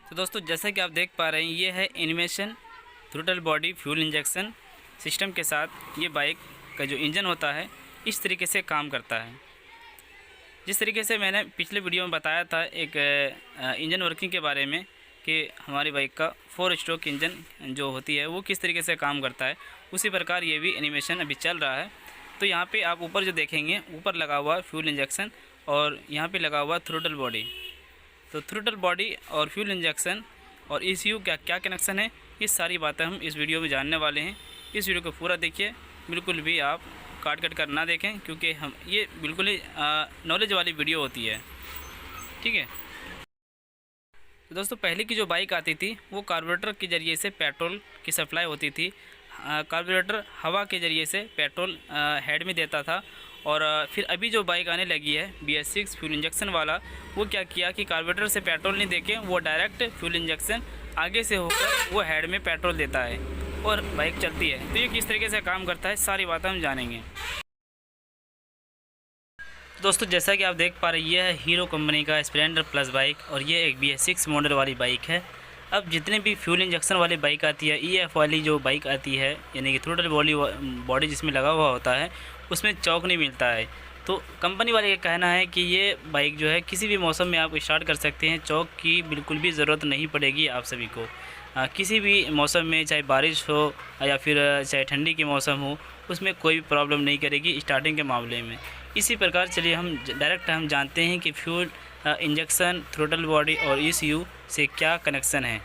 तो दोस्तों जैसा कि आप देख पा रहे हैं ये है animation throttle body fuel injection system के साथ ये बाइक का जो इंजन होता है इस तरीके से काम करता है। जिस तरीके से मैंने पिछले वीडियो में बताया था एक इंजन वर्किंग के बारे में कि हमारी बाइक का 4 स्ट्रोक इंजन जो होती है वो किस तरीके से काम करता है, उसी प्रकार ये भी एनिमेशन अभी चल रहा है। तो यहाँ पे आप ऊपर जो देखेंगे ऊपर लगा हुआ फ्यूल इंजेक्शन और यहाँ पे लगा हुआ थ्रोटल बॉडी। तो थ्रोटल बॉडी और फ्यूल इंजेक्शन और ECU क्या क्या कनेक्शन है, ये सारी बातें हम इस वीडियो में जानने वाले हैं। इस वीडियो को पूरा देखिए, बिल्कुल भी आप काट कर ना देखें, क्योंकि हम ये बिल्कुल ही नॉलेज वाली वीडियो होती है। ठीक है। तो दोस्तों पहले की जो बाइक आती थी वो कार्बोरेटर के ज़रिए से पेट्रोल की सप्लाई होती थी। कार्बोरेटर हवा के ज़रिए से पेट्रोल हेड में देता था। और फिर अभी जो बाइक आने लगी है BS6 फ्यूल इंजेक्शन वाला, वो क्या किया कि कार्बोरेटर से पेट्रोल नहीं देके वो डायरेक्ट फ्यूल इंजेक्शन आगे से होकर वो हेड में पेट्रोल देता है और बाइक चलती है। तो ये किस तरीके से काम करता है सारी बातें हम जानेंगे। दोस्तों जैसा कि आप देख पा रहे हैं ये है हीरो कंपनी का स्प्लेंडर प्लस बाइक और ये एक BS6 मॉडल वाली बाइक है। अब जितने भी फ्यूल इंजेक्शन वाली बाइक आती है, EF वाली जो बाइक आती है यानी कि थ्रोटल बॉडी जिसमें लगा हुआ होता है उसमें चौक नहीं मिलता है। तो कंपनी वाले का कहना है कि ये बाइक जो है किसी भी मौसम में आप स्टार्ट कर सकते हैं, चौक की बिल्कुल भी ज़रूरत नहीं पड़ेगी आप सभी को। किसी भी मौसम में, चाहे बारिश हो या फिर चाहे ठंडी के मौसम हो, उसमें कोई भी प्रॉब्लम नहीं करेगी स्टार्टिंग के मामले में। इसी प्रकार चलिए हम डायरेक्ट जानते हैं कि फ्यूल इंजेक्शन, थ्रोटल बॉडी और ECU से क्या कनेक्शन है।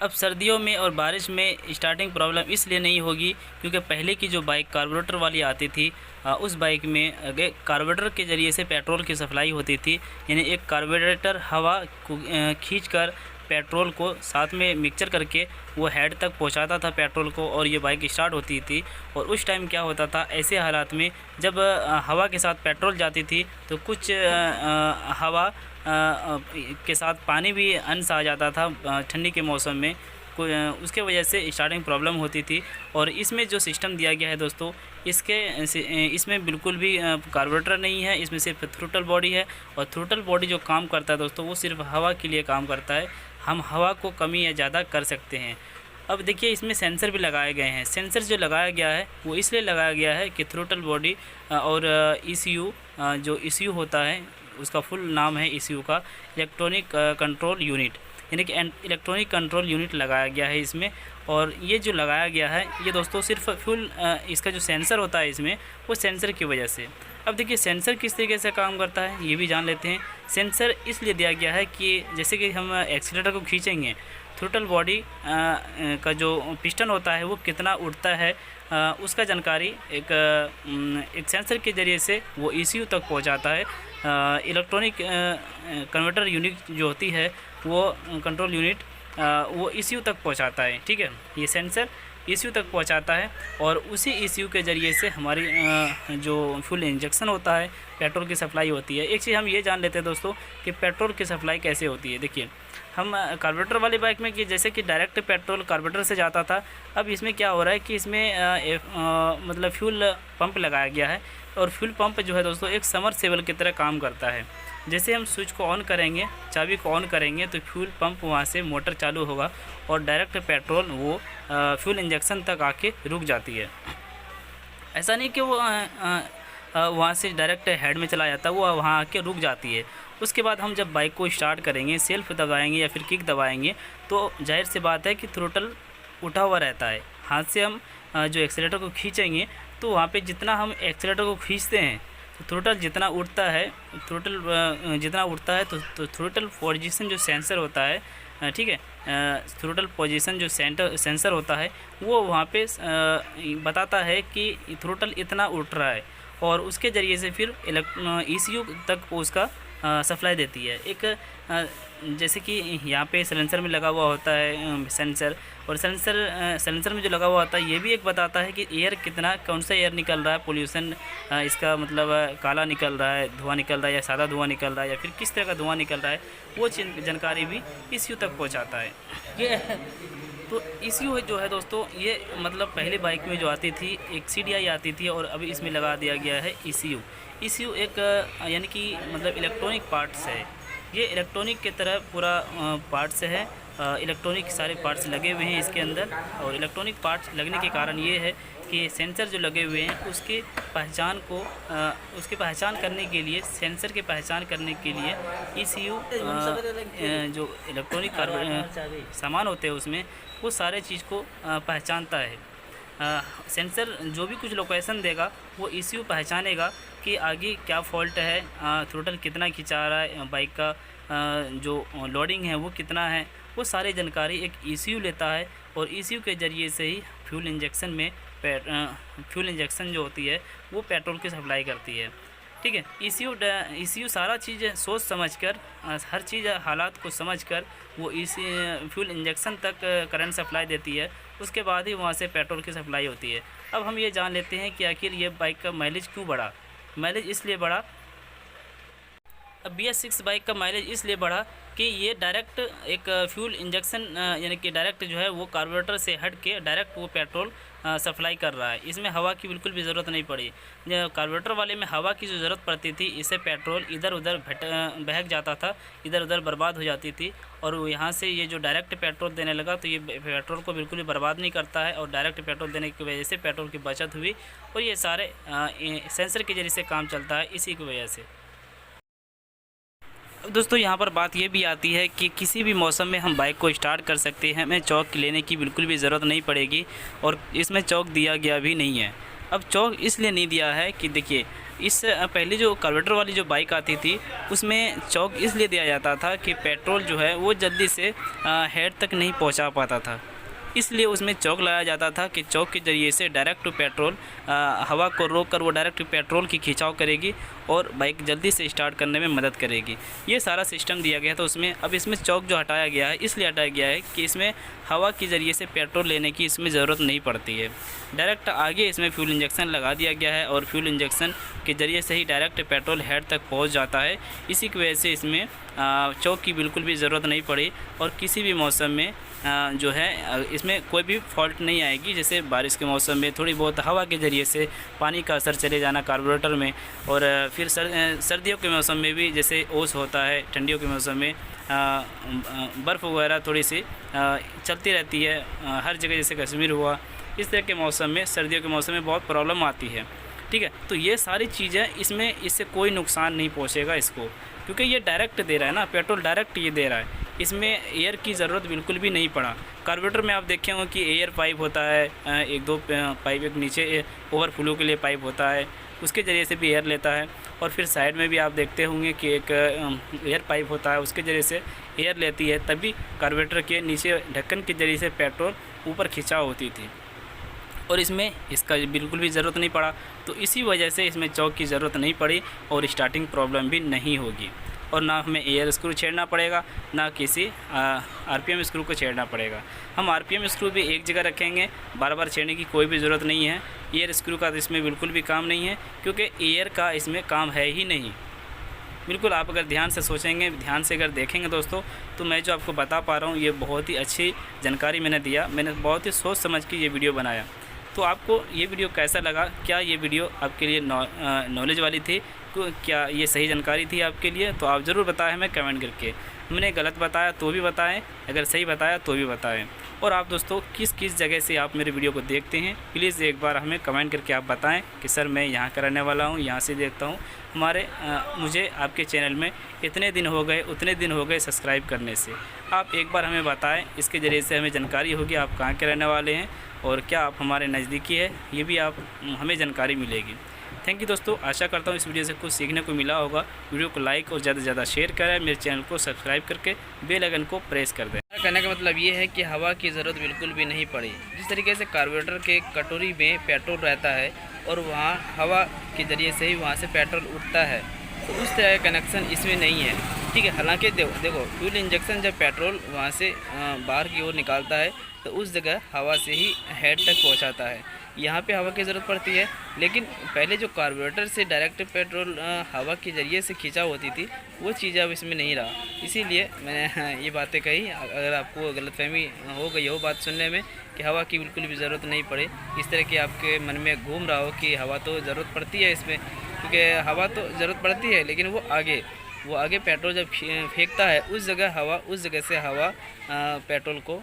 अब सर्दियों में और बारिश में स्टार्टिंग प्रॉब्लम इसलिए नहीं होगी क्योंकि पहले की जो बाइक कार्बोरेटर वाली आती थी उस बाइक में कार्बोरेटर के ज़रिए से पेट्रोल की सप्लाई होती थी। यानी एक कार्बोरेटर हवा को खींचकर पेट्रोल को साथ में मिक्सचर करके वो हेड तक पहुंचाता था पेट्रोल को, और ये बाइक स्टार्ट होती थी। और उस टाइम क्या होता था, ऐसे हालात में जब हवा के साथ पेट्रोल जाती थी तो कुछ हवा के साथ पानी भी अंश आ जाता था ठंडी के मौसम में, उसके वजह से स्टार्टिंग प्रॉब्लम होती थी। और इसमें जो सिस्टम दिया गया है दोस्तों, इसमें बिल्कुल भी कार्बोरेटर नहीं है, इसमें सिर्फ थ्रोटल बॉडी है। और थ्रोटल बॉडी जो काम करता है दोस्तों वो सिर्फ हवा के लिए काम करता है। हम हवा को कमी या ज़्यादा कर सकते हैं। अब देखिए इसमें सेंसर भी लगाए गए हैं। सेंसर जो लगाया गया है वो इसलिए लगाया गया है कि थ्रोटल बॉडी और ECU जो ECU होता है उसका फुल नाम है ECU का इलेक्ट्रॉनिक कंट्रोल यूनिट, यानी कि इलेक्ट्रॉनिक कंट्रोल यूनिट लगाया गया है इसमें। और ये जो लगाया गया है ये दोस्तों सिर्फ फ्यूल इसका जो सेंसर होता है इसमें, वो सेंसर की वजह से। अब देखिए सेंसर किस तरीके से काम करता है ये भी जान लेते हैं। सेंसर इसलिए दिया गया है कि जैसे कि हम एक्सीलरेटर को खींचेंगे, थ्रोटल बॉडी का जो पिस्टन होता है वो कितना उड़ता है उसका जानकारी एक सेंसर के ज़रिए से वो ECU तक पहुंचाता है। इलेक्ट्रॉनिक कन्वर्टर यूनिट जो होती है वो कंट्रोल यूनिट वो ECU तक पहुंचाता है। ठीक है, ये सेंसर ECU तक पहुंचाता है और उसी ECU के ज़रिए से हमारी जो फ्यूल इंजेक्शन होता है, पेट्रोल की सप्लाई होती है। एक चीज़ हम ये जान लेते हैं दोस्तों कि पेट्रोल की सप्लाई कैसे होती है। देखिए हम कार्बोरेटर वाली बाइक में कि जैसे कि डायरेक्ट पेट्रोल कार्बोरेटर से जाता था, अब इसमें क्या हो रहा है कि इसमें मतलब फ्यूल पंप लगाया गया है। और फ्यूल पंप जो है दोस्तों एक समरसेबल की तरह काम करता है। जैसे हम स्विच को ऑन करेंगे, चाबी को ऑन करेंगे तो फ्यूल पंप वहाँ से मोटर चालू होगा और डायरेक्ट पेट्रोल वो फ्यूल इंजेक्शन तक आके रुक जाती है। ऐसा नहीं कि वो वहाँ से डायरेक्ट हेड में चला जाता, वो वहाँ आके रुक जाती है। उसके बाद हम जब बाइक को स्टार्ट करेंगे, सेल्फ दबाएंगे या फिर किक दबाएंगे, तो जाहिर सी बात है कि थ्रोटल उठा हुआ रहता है। हाथ से हम जो एक्सीलरेटर को खींचेंगे तो वहाँ पे जितना हम एक्सीलरेटर को खींचते हैं तो थ्रोटल जितना उठता है, तो थ्रोटल पोजीशन जो सेंसर होता है, ठीक है, थ्रोटल पोजीशन जो सेंसर होता है वो वहाँ पे बताता है कि थ्रोटल इतना उठ रहा है और उसके ज़रिए से फिर ECU तक उसका सप्लाई देती है। एक जैसे कि यहाँ पे सिलेंसर में लगा हुआ होता है सेंसर, और सेंसर में जो लगा हुआ होता है ये भी एक बताता है कि एयर कितना, कौन सा एयर निकल रहा है, पोल्यूशन इसका मतलब काला निकल रहा है, धुआं निकल रहा है या सादा धुआं निकल रहा है या फिर किस तरह का धुआं निकल रहा है, वो जानकारी भी ECU तक पहुँचाता है। ये तो ECU जो है दोस्तों, ये मतलब पहले बाइक में जो आती थी एक CDI आती थी और अभी इसमें लगा दिया गया है ECU। ECU एक यानी कि मतलब इलेक्ट्रॉनिक पार्ट्स है। ये इलेक्ट्रॉनिक की तरह पूरा पार्ट्स है। इलेक्ट्रॉनिक सारे पार्ट्स लगे हुए हैं इसके अंदर, और इलेक्ट्रॉनिक पार्ट्स लगने के कारण ये है कि सेंसर जो लगे हुए हैं उसकी पहचान को उसकी पहचान करने के लिए, सेंसर की पहचान करने के लिए ECU जो इलेक्ट्रॉनिक सामान होते हैं उसमें वो सारे चीज़ को पहचानता है। सेंसर जो भी कुछ लोकेशन देगा वो ECU पहचानेगा कि आगे क्या फॉल्ट है, थ्रोटल कितना खिंचा रहा है, बाइक का जो लोडिंग है वो कितना है, वो सारी जानकारी एक ECU लेता है। और ECU के ज़रिए से ही फ्यूल इंजेक्शन में फ्यूल इंजेक्शन जो होती है वो पेट्रोल की सप्लाई करती है। ठीक है, ECU सारा चीज़ सोच समझकर, हर चीज़ हालात को समझकर वो फ्यूल इंजेक्शन तक करंट सप्लाई देती है। उसके बाद ही वहाँ से पेट्रोल की सप्लाई होती है। अब हम ये जान लेते हैं कि आखिर ये बाइक का माइलेज क्यों बढ़ा। माइलेज इसलिए बढ़ा, अब BS6 बाइक का माइलेज इसलिए बढ़ा कि ये डायरेक्ट एक फ्यूल इंजेक्शन यानी कि डायरेक्ट जो है वो कार्बोरेटर से हट के डायरेक्ट वो पेट्रोल सप्लाई कर रहा है। इसमें हवा की बिल्कुल भी ज़रूरत नहीं पड़ी। कार्बोरेटर वाले में हवा की जो ज़रूरत पड़ती थी, इससे पेट्रोल इधर उधर बहक जाता था, इधर उधर बर्बाद हो जाती थी। और यहाँ से ये जो डायरेक्ट पेट्रोल देने लगा तो ये पेट्रोल को बिल्कुल भी बर्बाद नहीं करता है, और डायरेक्ट पेट्रोल देने की वजह से पेट्रोल की बचत हुई। और ये सारे सेंसर के जरिए से काम चलता है इसी की वजह से। अब दोस्तों यहाँ पर बात ये भी आती है कि किसी भी मौसम में हम बाइक को स्टार्ट कर सकते हैं, हमें चौक लेने की बिल्कुल भी ज़रूरत नहीं पड़ेगी, और इसमें चौक दिया गया भी नहीं है। अब चौक इसलिए नहीं दिया है कि देखिए, इस पहले जो कार्बोरेटर वाली जो बाइक आती थी उसमें चौक इसलिए दिया जाता था कि पेट्रोल जो है वो जल्दी से हेड तक नहीं पहुँचा पाता था, इसलिए उसमें चौक लगाया जाता था कि चौक के ज़रिए से डायरेक्ट पेट्रोल हवा को रोककर वो डायरेक्ट पेट्रोल की खिंचाव करेगी और बाइक जल्दी से स्टार्ट करने में मदद करेगी। ये सारा सिस्टम दिया गया था उसमें। अब इसमें चौक जो हटाया गया है इसलिए हटाया गया है कि इसमें हवा के ज़रिए से पेट्रोल लेने की इसमें ज़रूरत नहीं पड़ती है। डायरेक्ट आगे इसमें फ्यूल इंजेक्शन लगा दिया गया है, और फ्यूल इंजेक्शन के ज़रिए से ही डायरेक्ट पेट्रोल हेड तक पहुँच जाता है। इसी की वजह से इसमें चौक की बिल्कुल भी ज़रूरत नहीं पड़ी, और किसी भी मौसम में जो है इसमें कोई भी फॉल्ट नहीं आएगी। जैसे बारिश के मौसम में थोड़ी बहुत हवा के ज़रिए से पानी का असर चले जाना कार्बोरेटर में, और फिर सर्दियों के मौसम में भी जैसे ओस होता है, ठंडियों के मौसम में बर्फ़ वगैरह थोड़ी सी चलती रहती है हर जगह, जैसे कश्मीर हुआ, इस तरह के मौसम में, सर्दियों के मौसम में बहुत प्रॉब्लम आती है। ठीक है, तो ये सारी चीज़ें इसमें, इससे कोई नुकसान नहीं पहुँचेगा इसको, क्योंकि ये डायरेक्ट दे रहा है ना, पेट्रोल डायरेक्ट ये दे रहा है, इसमें एयर की ज़रूरत बिल्कुल भी नहीं पड़ा। कार्बोरेटर में आप देखे होंगे कि एयर पाइप होता है, एक दो पाइप, एक नीचे ओवरफ्लो के लिए पाइप होता है, उसके ज़रिए से भी एयर लेता है, और फिर साइड में भी आप देखते होंगे कि एक एयर पाइप होता है, उसके ज़रिए से एयर लेती है, तभी कार्बोरेटर के नीचे ढक्कन के ज़रिए से पेट्रोल ऊपर खिंचाव होती थी, और इसमें इसका बिल्कुल भी ज़रूरत नहीं पड़ा। तो इसी वजह से इसमें चौक की ज़रूरत नहीं पड़ी, और स्टार्टिंग प्रॉब्लम भी नहीं होगी, और ना हमें एयर स्क्रू छेड़ना पड़ेगा, ना किसी RPM स्क्रू को छेड़ना पड़ेगा। हम RPM स्क्रू भी एक जगह रखेंगे, बार बार छेड़ने की कोई भी ज़रूरत नहीं है। एयर स्क्रू का तो इसमें बिल्कुल भी काम नहीं है, क्योंकि एयर का इसमें काम है ही नहीं। बिल्कुल, आप अगर ध्यान से सोचेंगे, ध्यान से अगर देखेंगे दोस्तों, तो मैं जो आपको बता पा रहा हूँ ये बहुत ही अच्छी जानकारी मैंने दिया, मैंने बहुत ही सोच समझ के ये वीडियो बनाया। तो आपको ये वीडियो कैसा लगा? क्या ये वीडियो आपके लिए नॉलेज वाली थी? क्या ये सही जानकारी थी आपके लिए? तो आप ज़रूर बताएं हमें कमेंट करके। हमने गलत बताया तो भी बताएं, अगर सही बताया तो भी बताएं। और आप दोस्तों किस किस जगह से आप मेरे वीडियो को देखते हैं, प्लीज़ एक बार हमें कमेंट करके आप बताएं कि सर मैं यहाँ का रहने वाला हूँ, यहाँ से देखता हूँ। मुझे आपके चैनल में इतने दिन हो गए, उतने दिन हो गए सब्सक्राइब करने से। आप एक बार हमें बताएं, इसके ज़रिए से हमें जानकारी होगी आप कहाँ के रहने वाले हैं और क्या आप हमारे नज़दीकी है, ये भी आप हमें जानकारी मिलेगी। थैंक यू दोस्तों, आशा करता हूँ इस वीडियो से कुछ सीखने को मिला होगा। वीडियो को लाइक और ज़्यादा से ज़्यादा शेयर करें, मेरे चैनल को सब्सक्राइब करके बेल आइकन को प्रेस कर दें। कहने का मतलब ये है कि हवा की ज़रूरत बिल्कुल भी नहीं पड़ी। जिस तरीके से कार्बोरेटर के कटोरी में पेट्रोल रहता है और वहाँ हवा के ज़रिए से ही वहाँ से पेट्रोल उठता है, तो उस तरह का कनेक्शन इसमें नहीं है। ठीक है, हालांकि देखो फ्यूल इंजेक्शन जब पेट्रोल वहाँ से बाहर की ओर निकालता है तो उस जगह हवा से ही हेड तक पहुँचाता है। यहाँ पे हवा की ज़रूरत पड़ती है, लेकिन पहले जो कार्बोरेटर से डायरेक्ट पेट्रोल हवा के ज़रिए से खींचा होती थी, वो चीज़ अब इसमें नहीं रहा। इसीलिए मैंने ये बातें कही। अगर आपको गलतफहमी हो गई हो बात सुनने में कि हवा की बिल्कुल भी ज़रूरत नहीं पड़े, इस तरह की आपके मन में घूम रहा हो कि हवा तो ज़रूरत पड़ती है इसमें, क्योंकि हवा तो ज़रूरत पड़ती है, लेकिन वो आगे वो आगे पेट्रोल जब फेंकता है उस जगह से हवा पेट्रोल को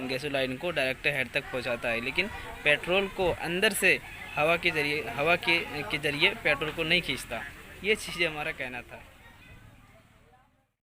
गैसोलाइन को डायरेक्ट हेड तक पहुंचाता है, लेकिन पेट्रोल को अंदर से हवा के जरिए पेट्रोल को नहीं खींचता। ये चीज़ हमारा कहना था।